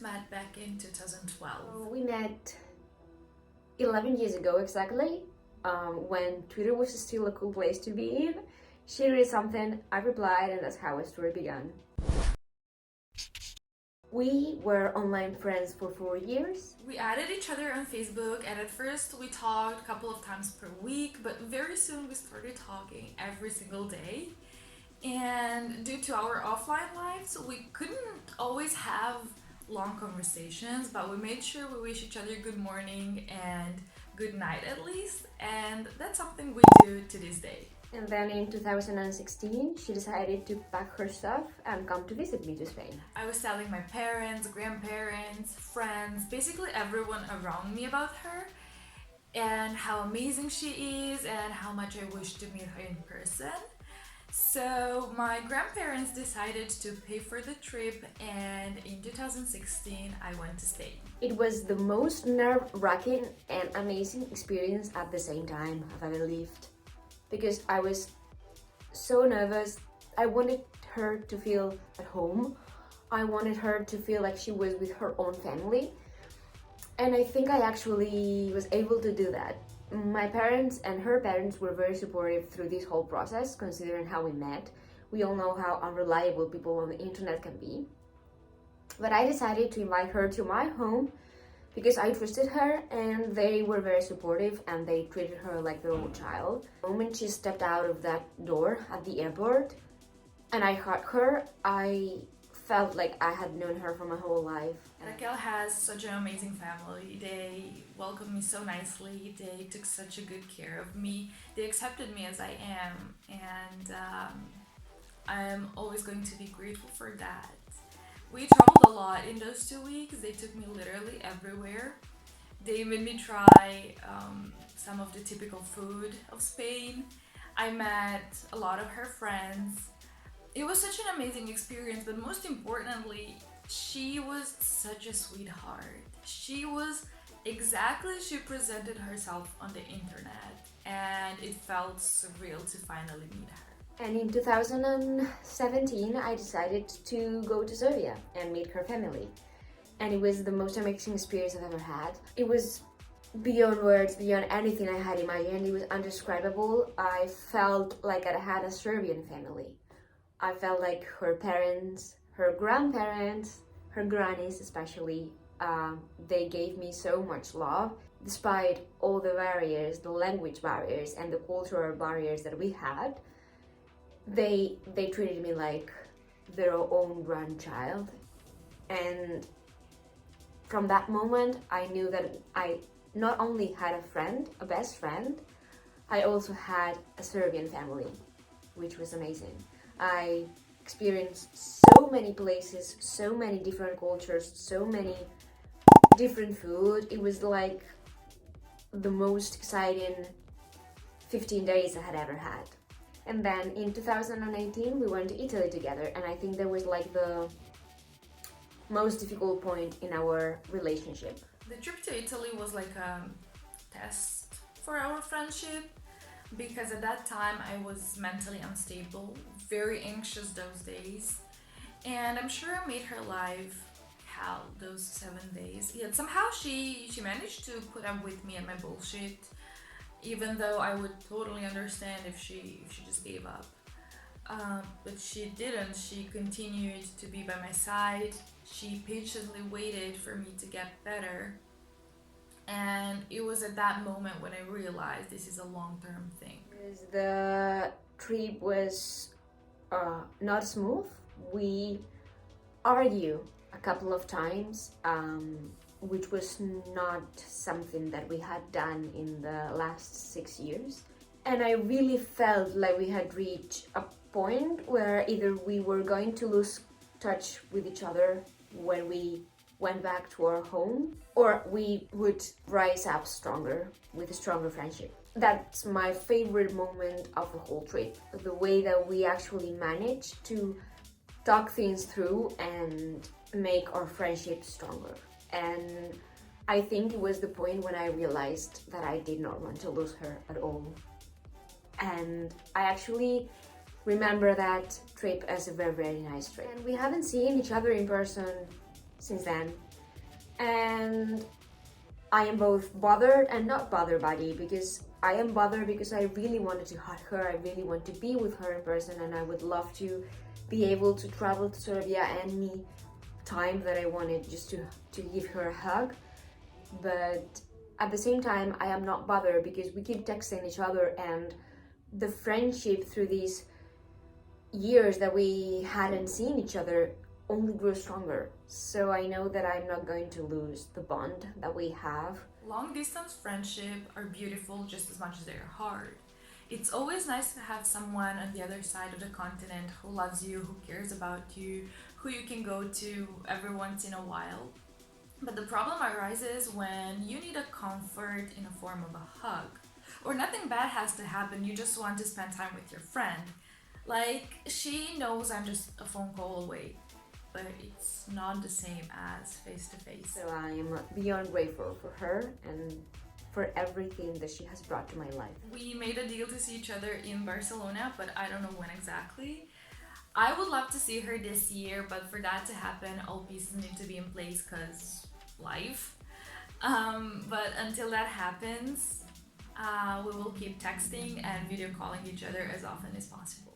met back in 2012. We met 11 years ago exactly, when Twitter was still a cool place to be in. She read something, I replied, and that's how our story began. We were online friends for 4 years. We added each other on Facebook, and at first we talked a couple of times per week, but very soon we started talking every single day. And due to our offline lives, we couldn't always have long conversations, but we made sure we wish each other good morning and good night at least, and that's something we do to this day. And then in 2016, she decided to pack her stuff and come to visit me to Spain. I was telling my parents, grandparents, friends, basically everyone around me about her and how amazing she is and how much I wish to meet her in person. So my grandparents decided to pay for the trip, and in 2016 I went to Spain. It was the most nerve-wracking and amazing experience at the same time I've ever lived. Because I was so nervous. I wanted her to feel at home. I wanted her to feel like she was with her own family. And I think I actually was able to do that. My parents and her parents were very supportive through this whole process, considering how we met. We all know how unreliable people on the internet can be. But I decided to invite her to my home because I trusted her, and they were very supportive and they treated her like their own child. The moment she stepped out of that door at the airport and I hugged her, I felt like I had known her for my whole life. Raquel has such an amazing family. They welcomed me so nicely. They took such a good care of me. They accepted me as I am, and I'm always going to be grateful for that. We traveled a lot in those 2 weeks. They took me literally everywhere. They made me try some of the typical food of Spain. I met a lot of her friends. It was such an amazing experience, but most importantly, she was such a sweetheart. She was exactly as she presented herself on the internet, and it felt surreal to finally meet her. And in 2017, I decided to go to Serbia and meet her family. And it was the most amazing experience I've ever had. It was beyond words, beyond anything I had imagined. It was indescribable. I felt like I had a Serbian family. I felt like her parents, her grandparents, her grannies especially, they gave me so much love. Despite all the barriers, the language barriers and the cultural barriers that we had, they treated me like their own grandchild. And from that moment, I knew that I not only had a friend, a best friend, I also had a Serbian family, which was amazing. I experienced so many places, so many different cultures, so many different food. It was like the most exciting 15 days I had ever had. And then in 2018 we went to Italy together, and I think that was like the most difficult point in our relationship. The trip to Italy was like a test for our friendship, because at that time I was mentally unstable, very anxious those days, and I'm sure I made her life hell those 7 days. Yet somehow she managed to put up with me and my bullshit, even though I would totally understand if she just gave up. But she didn't. She continued to be by my side. She patiently waited for me to get better. And it was at that moment when I realized this is a long-term thing. The trip was not smooth. We argued a couple of times, which was not something that we had done in the last 6 years. And I really felt like we had reached a point where either we were going to lose touch with each other when we went back to our home, or we would rise up stronger with a stronger friendship. That's my favorite moment of the whole trip, the way that we actually managed to talk things through and make our friendship stronger. And I think it was the point when I realized that I did not want to lose her at all. And I actually remember that trip as a very, very nice trip. And we haven't seen each other in person since then. And I am both bothered and not bothered by it, because I am bothered because I really wanted to hug her, I really want to be with her in person, and I would love to be able to travel to Serbia any time that I wanted, just to give her a hug. But at the same time, I am not bothered because we keep texting each other, and the friendship through these years that we hadn't seen each other only grew stronger. So I know that I'm not going to lose the bond that we have. Long distance friendship are beautiful just as much as they're hard. It's always nice to have someone on the other side of the continent who loves you, who cares about you, who you can go to every once in a while. But the problem arises when you need a comfort in the form of a hug. Or nothing bad has to happen, you just want to spend time with your friend. Like, she knows I'm just a phone call away, but it's not the same as face to face. So I am beyond grateful for her and for everything that she has brought to my life. We made a deal to see each other in Barcelona, but I don't know when exactly. I would love to see her this year, but for that to happen, all pieces need to be in place because life. But until that happens, we will keep texting and video calling each other as often as possible.